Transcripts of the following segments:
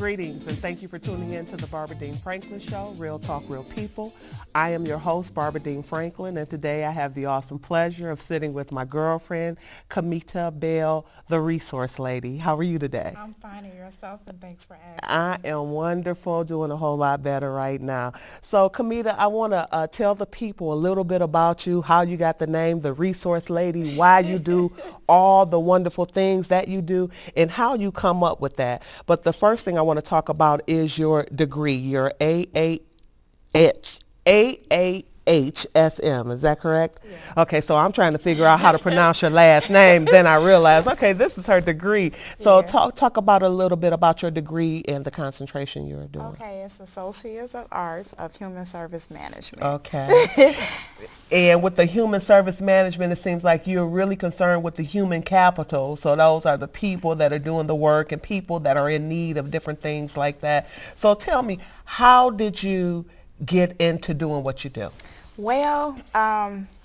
Greetings, and thank you for tuning in to the Barbara Dean Franklin Show, Real Talk, Real People. I am your host, Barbara Dean Franklin, and today I have the awesome pleasure of sitting with my girlfriend, Kamita Bell, the Resource Lady. How are you today? I'm fine, and yourself, and thanks for asking. I am wonderful, doing a whole lot better right now. So, Kamita, I want to tell the people a little bit about you, how you got the name, the Resource Lady, why you do all the wonderful things that you do, and how you come up with that. But the first thing I want to talk about is your degree, your AAHSM. Is that correct? Yeah. Okay, so I'm trying to figure out how to pronounce your last name. Then I realized, okay, this is her degree. So Yeah. talk about a little bit about your degree and the concentration you're doing. Okay, it's Associates of Arts of Human Service Management. Okay. And with the human service management, it seems like you're really concerned with the human capital. So those are the people that are doing the work and people that are in need of different things like that. So tell me, how did you get into doing what you do? Well,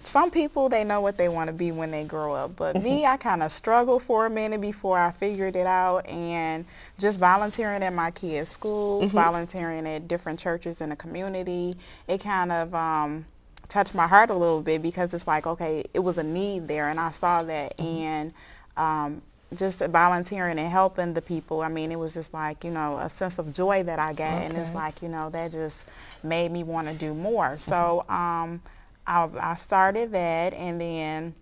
some people, they know what they want to be when they grow up. But me, I kind of struggled for a minute before I figured it out. And just volunteering at my kids' school, volunteering at different churches in the community, it kind of touched my heart a little bit because it's like, okay, it was a need there, and I saw that. And just volunteering and helping the people, I mean, it was just like, you know, a sense of joy that I got. And it's like, you know, that just made me want to do more. So I started that, and then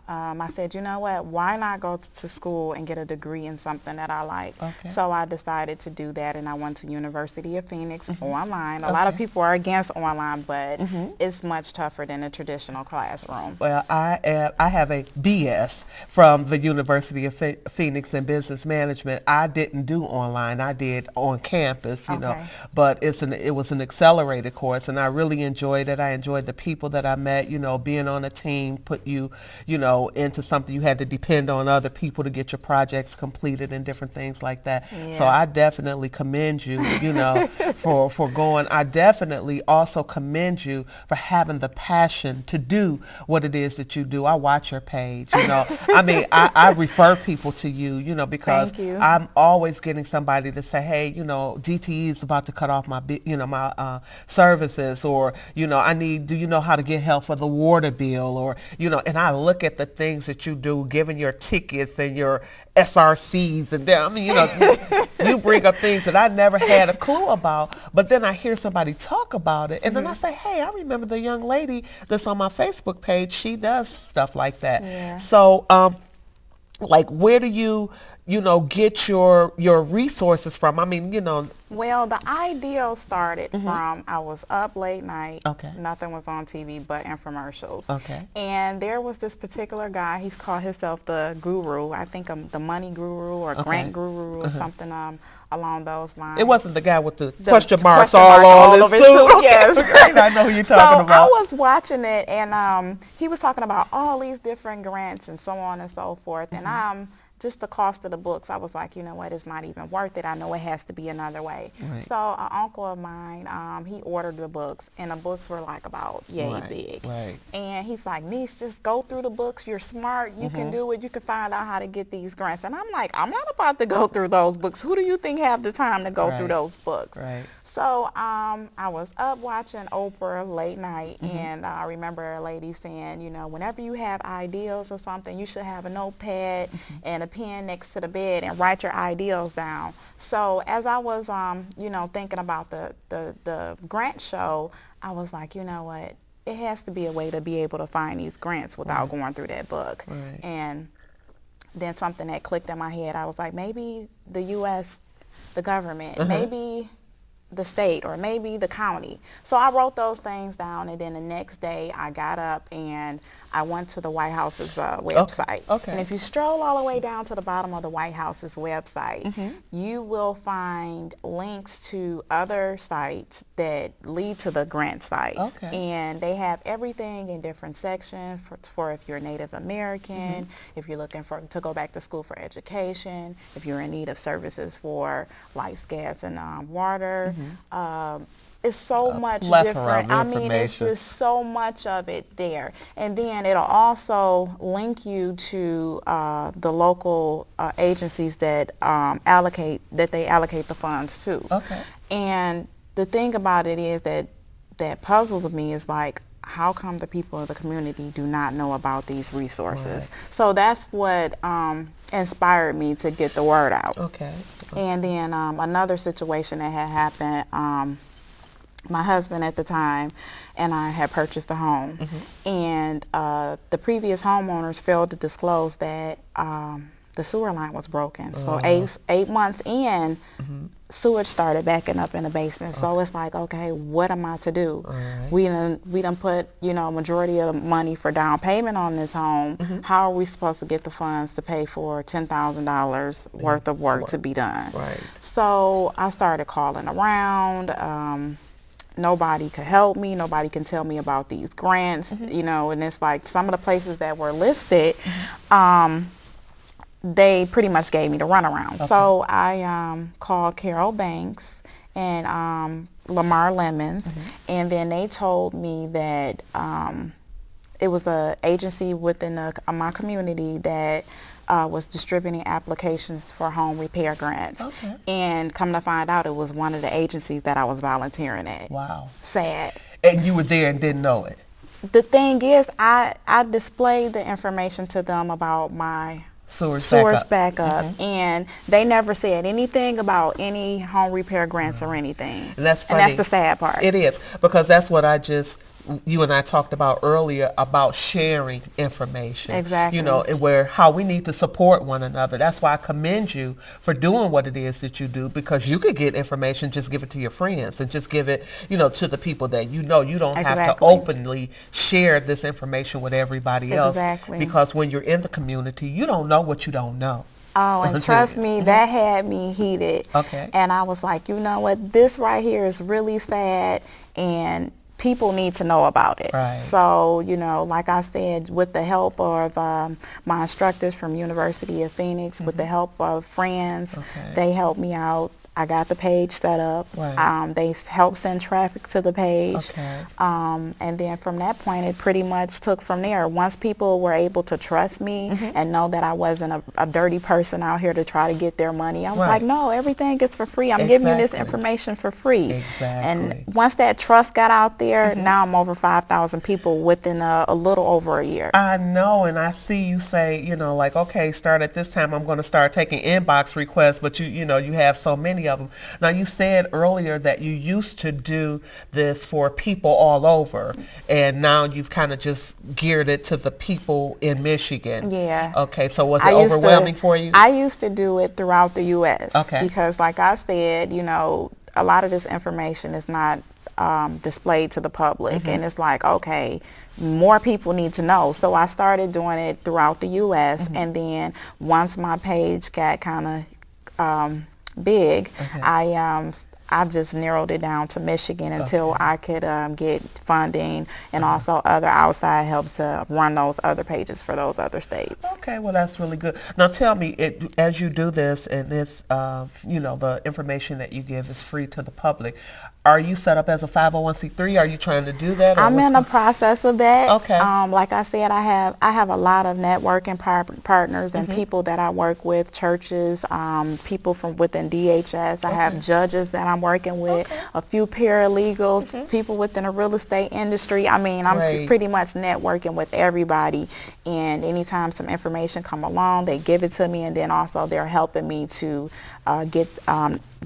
I said, you know what, why not go to school and get a degree in something that I like? Okay. So I decided to do that, and I went to University of Phoenix online. A lot of people are against online, but it's much tougher than a traditional classroom. Well, I have a BS from the University of Phoenix in business management. I didn't do online. I did on campus, you know, but it was an accelerated course, and I really enjoyed it. I enjoyed the people that I met, you know, being on a team, put you know, into something. You had to depend on other people to get your projects completed and different things like that. Yeah. So I definitely commend you, you know, for going. I definitely also commend you for having the passion to do what it is that you do. I watch your page, you know. I mean, I refer people to you, you know, because Thank you. I'm always getting somebody to say, hey, you know, DTE is about to cut off my, you know, my services, or, you know, do you know how to get help for the water bill, or, you know, and I look at the things that you do, giving your tickets and your SRCs, and I mean, you know, you bring up things that I never had a clue about, but then I hear somebody talk about it, and then I say, hey, I remember the young lady that's on my Facebook page. She does stuff like that. Yeah. So, like, where do you know, get your resources from? I mean, you know. Well, the ideal started from I was up late night. Okay. Nothing was on TV but infomercials. Okay. And there was this particular guy. He's called himself the guru. I think the money guru or grant guru or something along those lines. It wasn't the guy with the question marks question all mark on his over suit. suit. Yes. Great. I know who you're talking about. So I was watching it, and he was talking about all these different grants and so on and so forth. And just the cost of the books, I was like, you know what, it's not even worth it. I know it has to be another way. Right. So an uncle of mine, he ordered the books, and the books were like about yay big. Right. And he's like, niece, just go through the books. You're smart. You can do it. You can find out how to get these grants. And I'm like, I'm not about to go through those books. Who do you think have the time to go through those books? Right. So I was up watching Oprah late night, and I remember a lady saying, you know, whenever you have ideals or something, you should have a notepad and a pen next to the bed and write your ideals down. So as I was, you know, thinking about the grant show, I was like, you know what, it has to be a way to be able to find these grants without going through that book. Right. And then something that clicked in my head, I was like, maybe the U.S., the government, maybe the state, or maybe the county. So I wrote those things down, and then the next day I got up and I went to the White House's website. Okay. And if you stroll all the way down to the bottom of the White House's website, you will find links to other sites that lead to the grant sites. Okay. And they have everything in different sections for if you're Native American, if you're looking to go back to school for education, if you're in need of services for lights, gas, and water. it's so much plethora different. of I mean, it's information. just so much of it there. And then it'll also link you to the local agencies that they allocate the funds to. Okay. And the thing about it is that puzzles me is like, how come the people of the community do not know about these resources? Right. So that's what inspired me to get the word out. Okay. And then another situation that had happened, my husband at the time and I had purchased a home, and the previous homeowners failed to disclose that the sewer line was broken. So 8 months in, sewage started backing up in the basement. So it's like, okay, what am I to do? Right. We done put, majority of the money for down payment on this home. How are we supposed to get the funds to pay for $10,000 worth of work to be done? Right. So I started calling around. Nobody could help me. Nobody can tell me about these grants, and it's like some of the places that were listed, they pretty much gave me the runaround. Okay. So I called Carol Banks and Lamar Lemons, and then they told me that it was an agency within my community that was distributing applications for home repair grants. Okay. And come to find out, it was one of the agencies that I was volunteering at. Wow. Sad. And you were there and didn't know it. The thing is, I displayed the information to them about my Source backup, and they never said anything about any home repair grants or anything. And that's funny. And that's the sad part. It is, because that's what you and I talked about earlier, about sharing information. Exactly. How we need to support one another. That's why I commend you for doing what it is that you do, because you could get information, just give it to your friends and just give it, to the people that you know. You don't have to Exactly. openly share this information with everybody else. Exactly. Because when you're in the community, you don't know what you don't know. Oh, and trust me, that had me heated. Okay. And I was like, you know what, this right here is really sad, and people need to know about it. Right. So, like I said, with the help of my instructors from University of Phoenix, with the help of friends, they helped me out. I got the page set up. Right. They helped send traffic to the page. Okay. And then from that point, it pretty much took from there. Once people were able to trust me and know that I wasn't a dirty person out here to try to get their money, I was like, no, everything is for free. I'm giving you this information for free. Exactly. And once that trust got out there, now I'm over 5,000 people within a little over a year. I know, and I see you say, okay, start at this time. I'm going to start taking inbox requests, but you have so many of them. Now, you said earlier that you used to do this for people all over, and now you've kind of just geared it to the people in Michigan. Yeah. Okay, so was it overwhelming for you? I used to do it throughout the U.S. Okay. Because like I said, a lot of this information is not displayed to the public, and it's like, okay, more people need to know. So I started doing it throughout the U.S. And then once my page got kind of big, I just narrowed it down to Michigan until I could get funding and also other outside help to run those other pages for those other states. Okay, well, that's really good. Now, tell me, as you do this, and this, the information that you give is free to the public, are you set up as a 501c3? Are you trying to do that? I'm in the process of that. Okay. Like I said, I have a lot of networking partners and people that I work with, churches, people from within DHS. I have judges that I'm working with, a few paralegals, people within the real estate industry. I mean, I'm pretty much networking with everybody. And anytime some information come along, they give it to me, and then also they're helping me to get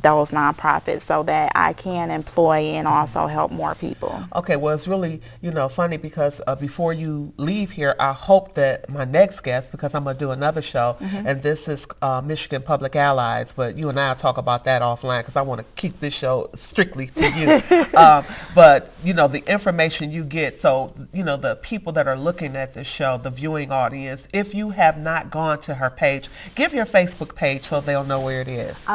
those nonprofits so that I can employ and also help more people. Okay, well, it's really, funny because before you leave here, I hope that my next guest, because I'm going to do another show, and this is Michigan Public Allies, but you and I will talk about that offline because I want to keep this show strictly to you. But, the information you get, so, the people that are looking at this show, the viewing audience, if you have not gone to her page, give your Facebook page so they'll know where it is. It's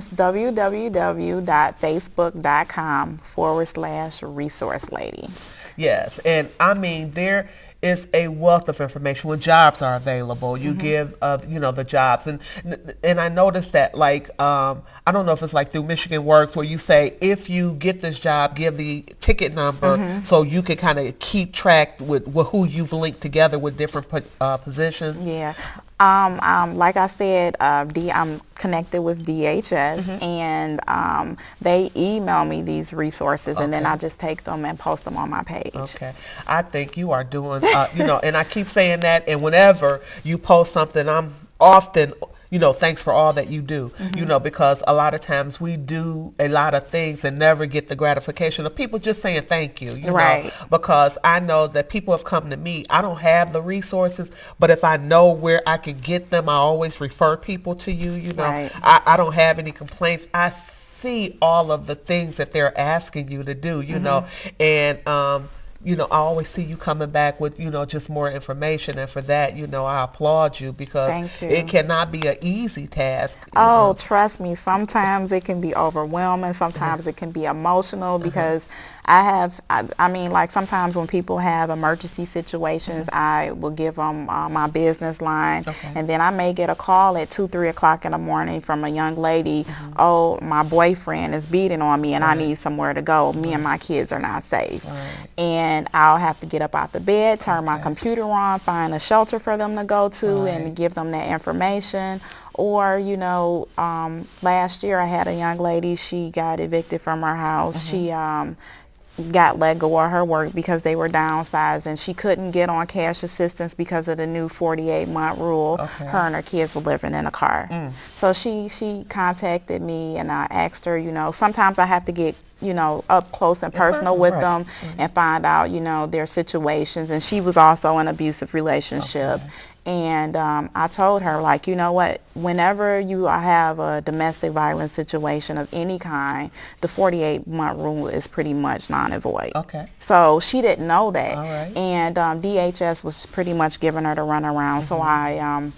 www.facebook.com/resource lady. Yes, and I mean there is a wealth of information when jobs are available. You give the jobs, and I noticed that I don't know if it's like through Michigan Works where you say if you get this job, give the ticket number so you can kind of keep track with who you've linked together with different positions. Yeah. Like I said, I'm connected with DHS, and they email me these resources, and then I just take them and post them on my page. Okay. I think you are doing, and I keep saying that, and whenever you post something, I'm often, thanks for all that you do, because a lot of times we do a lot of things and never get the gratification of people just saying thank you, Right. because I know that people have come to me. I don't have the resources, but if I know where I can get them, I always refer people to you, Right. I don't have any complaints. I see all of the things that they're asking you to do, and I always see you coming back with, just more information. And for that, I applaud you because Thank you. it cannot be an easy task. Oh, trust me, sometimes it can be overwhelming, sometimes it can be emotional because I mean, like sometimes when people have emergency situations, I will give them my business line, and then I may get a call at 2, 3 o'clock in the morning from a young lady, oh, my boyfriend is beating on me and I need somewhere to go. Me and my kids are not safe. And I'll have to get up out the bed, turn my computer on, find a shelter for them to go to and give them that information. Or, last year I had a young lady, she got evicted from her house. She got let go of her work because they were downsized, and she couldn't get on cash assistance because of the new 48-month rule. Her and her kids were living in a car. So she contacted me, and I asked her, sometimes I have to get up close and personal with them and find out, their situations. And she was also in an abusive relationship. And I told her, like, you know what, whenever you have a domestic violence situation of any kind, the 48-month rule is pretty much non-void. So she didn't know that. And DHS was pretty much giving her the runaround. So I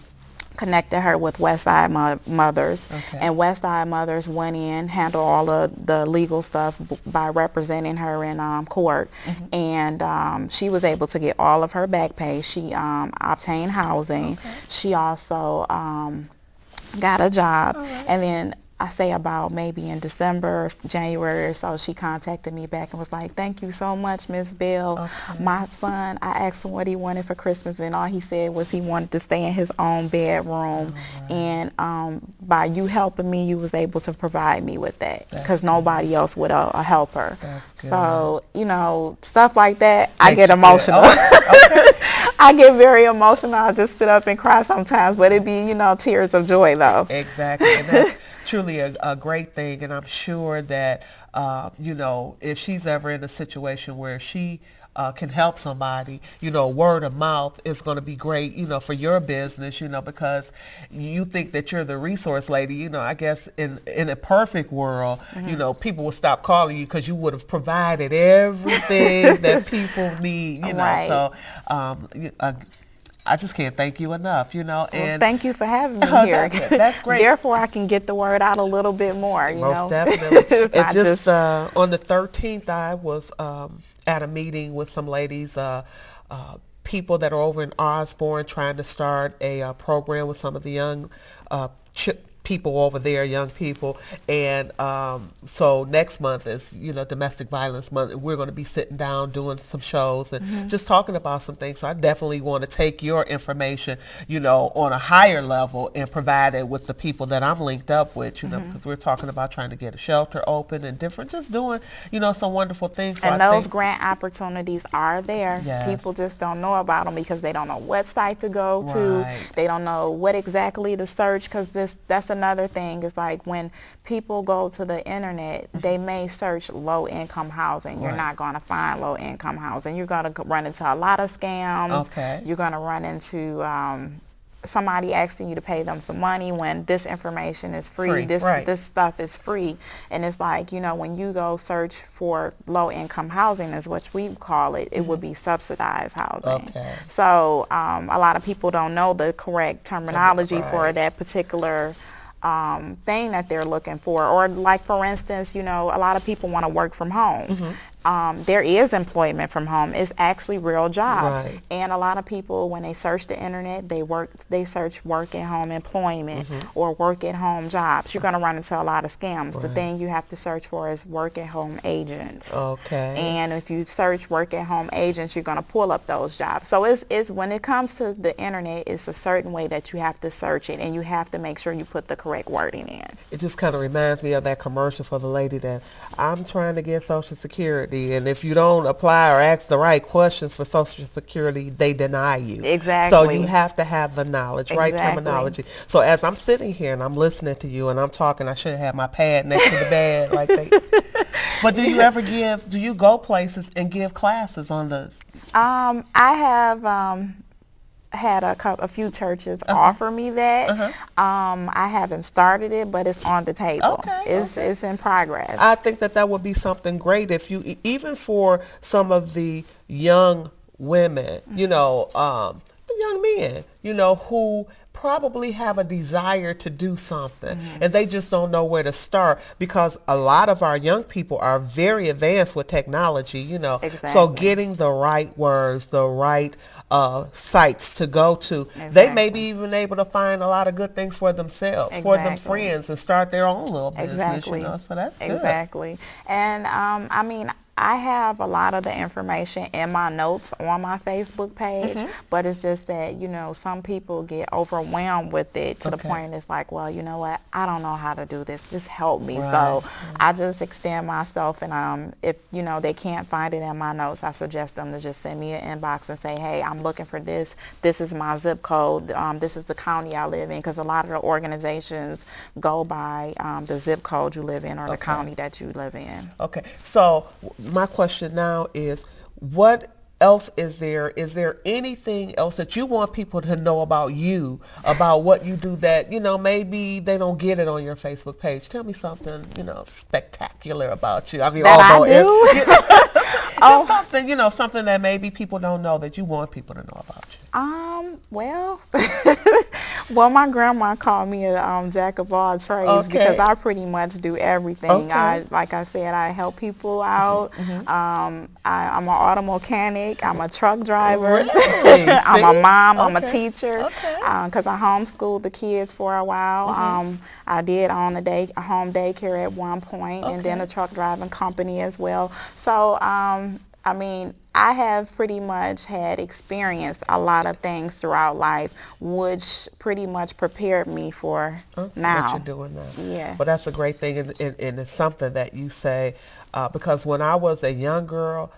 connected her with Westside Mothers, and Westside Mothers went in, handled all of the legal stuff by representing her in court, and she was able to get all of her back pay. She obtained housing. She also got a job, and then I say about maybe in December, January or so, she contacted me back and was like, thank you so much, Miss Bell. My son, I asked him what he wanted for Christmas, and all he said was he wanted to stay in his own bedroom. And by you helping me, you was able to provide me with that because nobody else would help her. So, stuff like that, I get emotional. I get very emotional. I just sit up and cry sometimes, but it be, tears of joy though. Exactly. And that's truly a great thing, and I'm sure that if she's ever in a situation where she can help somebody, word of mouth is going to be great, for your business, because you think that you're the resource lady. I guess in a perfect world, people will stop calling you because you would have provided everything that people need, So I just can't thank you enough, Well, and thank you for having me here. That's great. Therefore, I can get the word out a little bit more, Most definitely. And just on the 13th, I was at a meeting with some ladies, people that are over in Osborne trying to start a program with some of the young people over there, young people, and so next month is domestic violence month, and we're going to be sitting down doing some shows and just talking about some things. So I definitely want to take your information on a higher level and provide it with the people that I'm linked up with, because we're talking about trying to get a shelter open and different, just doing some wonderful things. So and those grant opportunities are there. People just don't know about them because they don't know what site to go to. They don't know what exactly to search, because that's another thing. Is like when people go to the internet, they may search low-income housing. You're not going to find low-income housing. You're going to run into a lot of scams. You're going to run into somebody asking you to pay them some money when this information is free. This stuff is free. And it's like, when you go search for low-income housing, is what we call it, it would be subsidized housing. So a lot of people don't know the correct terminology for that particular thing that they're looking for. Or like, for instance, a lot of people want to work from home. there is employment from home. It's actually real jobs. Right. And a lot of people, when they search the internet, they search work at home employment or work at home jobs. You're going to run into a lot of scams. The Right. thing you have to search for is work at home agents. Okay. And if you search work at home agents, you're going to pull up those jobs. So it's when it comes to the internet, it's a certain way that you have to search it, and you have to make sure you put the correct wording in. It just kind of reminds me of that commercial for the lady that I'm trying to get Social Security, and if you don't apply or ask the right questions for Social Security, they deny you. Exactly. So you have to have the knowledge, right Exactly. terminology. So as I'm sitting here and I'm listening to you and I'm talking, I should have my pad next to the bed like they. But do you go places and give classes on this? I have had a few churches offer me that. I haven't started it, but it's on the table. Okay, It's in progress. I think that would be something great if you, even for some of the young women, young men, who probably have a desire to do something and they just don't know where to start, because a lot of our young people are very advanced with technology, Exactly. So getting the right words, the right sites to go to, they may be even able to find a lot of good things for themselves, for them friends, and start their own little business, so that's good. Exactly. And I have a lot of the information in my notes on my Facebook page, but it's just that, some people get overwhelmed with it to the point it's like, well, you know what, I don't know how to do this. Just help me. Right. So I just extend myself, and if, they can't find it in my notes, I suggest them to just send me an inbox and say, hey, I'm looking for this. This is my zip code. This is the county I live in, because a lot of the organizations go by the zip code you live in or the county that you live in. Okay. So my question now is, what else is there? Is there anything else that you want people to know about you, about what you do that, maybe they don't get it on your Facebook page? Tell me something, spectacular about you. I mean, something that maybe people don't know that you want people to know about you. Well, my grandma called me a jack of all trades, because I pretty much do everything. Like I said, I help people out. I'm an auto mechanic. I'm a truck driver. Really? I'm a mom. I'm a teacher. Because I homeschooled the kids for a while. I did own a home daycare at one point, and then a truck driving company as well. So, I have pretty much had experienced a lot of things throughout life, which pretty much prepared me for now. What you're doing now. Yeah. But that's a great thing, and it's something that you say, because when I was a young girl,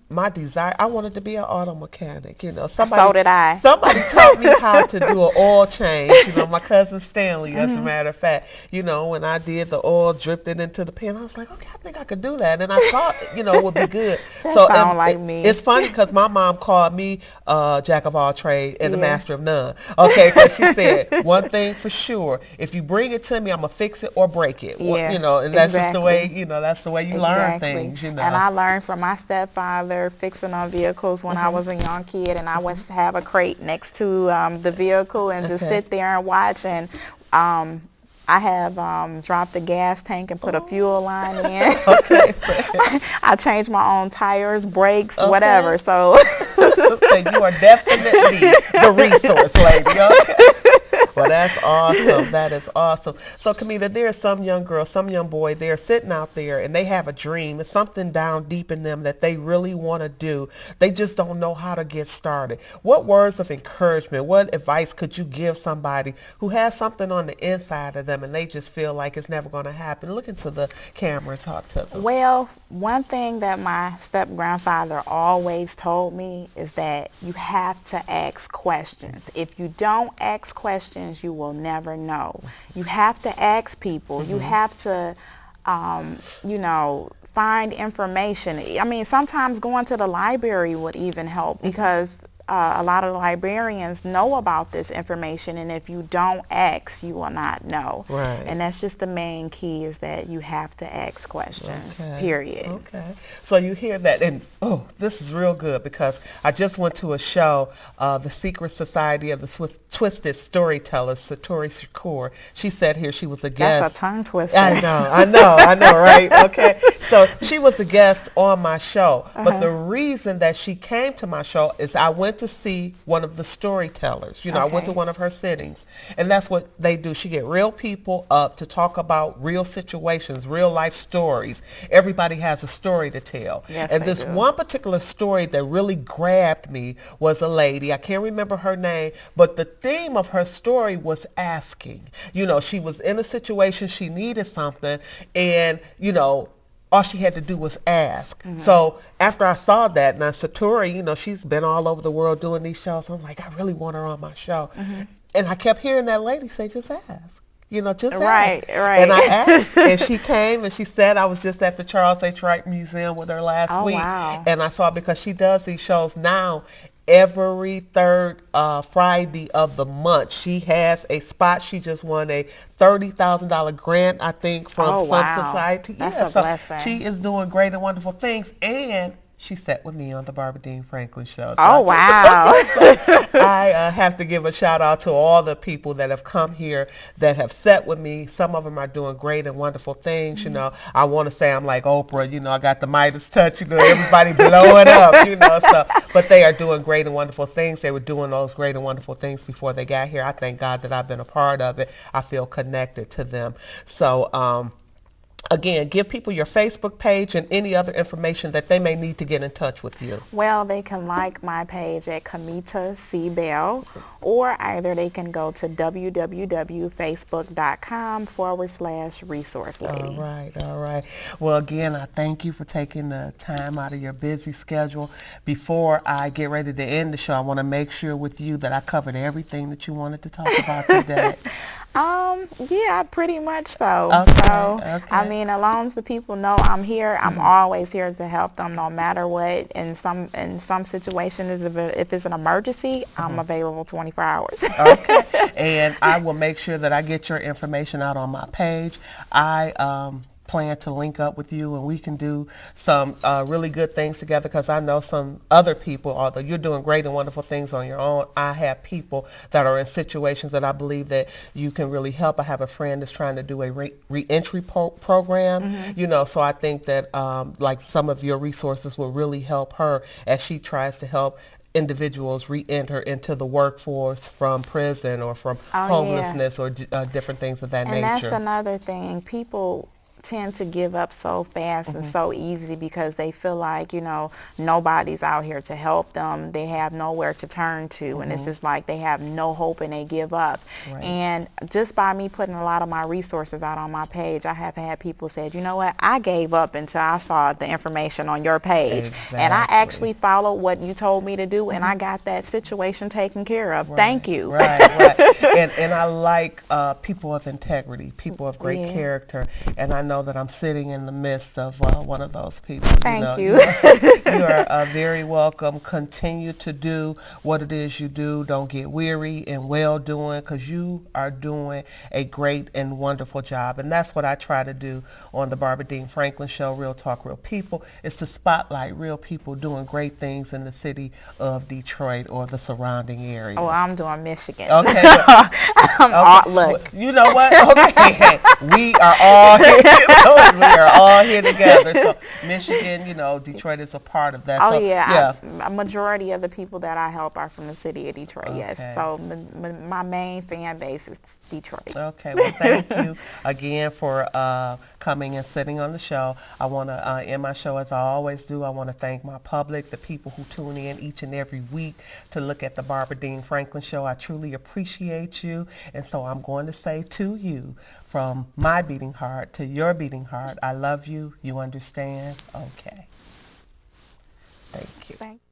my desire, I wanted to be an auto mechanic, So did I. Somebody taught me how to do an oil change, my cousin Stanley, as a matter of fact, when I did the oil, dripped it into the pan, I was like, okay, I think I could do that, and I thought, it would be good. Sound like me. It's funny, because my mom called me jack of all trades and the master of none, because she said, one thing for sure, if you bring it to me, I'm going to fix it or break it, and that's just the way, that's the way you learn things, And I learned from my stepfather fixing on vehicles when I was a young kid, and I would have a crate next to the vehicle and just sit there and watch. And I have dropped the gas tank and put a fuel line in. I changed my own tires, brakes, whatever. So you are definitely the resource lady. Okay. Well, that's awesome. That is awesome. So, Camila, there are some young girls, some young boy, they're sitting out there and they have a dream. It's something down deep in them that they really want to do. They just don't know how to get started. What words of encouragement, what advice could you give somebody who has something on the inside of them and they just feel like it's never going to happen? Look into the camera and talk to them. Well, one thing that my step-grandfather always told me is that you have to ask questions. If you don't ask questions, you will never know. You have to ask people. You have to, find information. I mean, sometimes going to the library would even help, because a lot of librarians know about this information, and if you don't ask, you will not know. Right. And that's just the main key, is that you have to ask questions, Okay. period. Okay. So you hear that, and this is real good, because I just went to a show, the Secret Society of the Twisted Storytellers, Satori Shakur. She said here she was a guest. That's a tongue twister. I know, right? Okay. So she was a guest on my show, but the reason that she came to my show is I went to see one of the storytellers. You know, I went to one of her sittings, and that's what they do. She get real people up to talk about real situations, real life stories. Everybody has a story to tell. Yes, and they this do. one particular story that really grabbed me was a lady. I can't remember her name, but the theme of her story was asking. You know, she was in a situation, she needed something, and, you know, all she had to do was ask. So after I saw that, now Satori, you know, she's been all over the world doing these shows. I'm like, I really want her on my show. And I kept hearing that lady say, just ask. You know, just ask. Right. And I asked, and she came, and she said, I was just at the Charles H. Wright Museum with her last week. Wow. And I saw, because she does these shows now every third Friday of the month. She has a spot. She just won a $30,000 grant, I think, from some society. That's a blessing. She is doing great and wonderful things, and she sat with me on the Barbara Dean Franklin show. So Oh, wow. I have to give a shout out to all the people that have come here that have sat with me. Some of them are doing great and wonderful things. You know, I want to say I'm like Oprah. You know, I got the Midas touch. You know, everybody blowing up. You know, so but they are doing great and wonderful things. They were doing those great and wonderful things before they got here. I thank God that I've been a part of it. I feel connected to them. So, again, give people your Facebook page and any other information that they may need to get in touch with you. Well, they can like my page at Kamita C. Bell, or either they can go to www.facebook.com/resource lady. All right. Well, again, I thank you for taking the time out of your busy schedule. Before I get ready to end the show, I want to make sure with you that I covered everything that you wanted to talk about today. Yeah, pretty much so. Okay. I mean, as long as the people know I'm here, I'm always here to help them, no matter what. In some situations, if it's an emergency, I'm available 24 hours. Okay. And I will make sure that I get your information out on my page. I plan to link up with you, and we can do some really good things together, because I know some other people, although you're doing great and wonderful things on your own, I have people that are in situations that I believe that you can really help. I have a friend that's trying to do a reentry program, you know, so I think that like some of your resources will really help her as she tries to help individuals re-enter into the workforce from prison or from homelessness or different things of that nature. And that's another thing. People tend to give up so fast and so easy because they feel like, you know, nobody's out here to help them. They have nowhere to turn to, and it's just like they have no hope and they give up. Right. And just by me putting a lot of my resources out on my page, I have had people say, you know what, I gave up until I saw the information on your page. Exactly. And I actually followed what you told me to do, and I got that situation taken care of. Right. Thank you. Right. And I like people of integrity, people of great character, and I know that I'm sitting in the midst of one of those people. Thank you. You are very welcome. Continue to do what it is you do. Don't get weary in well doing, because you are doing a great and wonderful job. And that's what I try to do on the Barbara Dean Franklin Show, Real Talk, Real People, is to spotlight real people doing great things in the city of Detroit or the surrounding area. Oh, I'm doing Michigan. Okay. Look. You know what? Okay. We are all here. We are all here together. So Michigan, you know, Detroit is a part of that. Oh, so, yeah. A majority of the people that I help are from the city of Detroit, yes. Okay. So my main fan base is Detroit. Okay. Well, thank you again for coming and sitting on the show. I want to end my show as I always do. I want to thank my public, the people who tune in each and every week to look at the Barbara Dean Franklin Show. I truly appreciate you. And so I'm going to say to you, from my beating heart to your beating heart, I love you. You understand? Okay. Thank you. Thank you.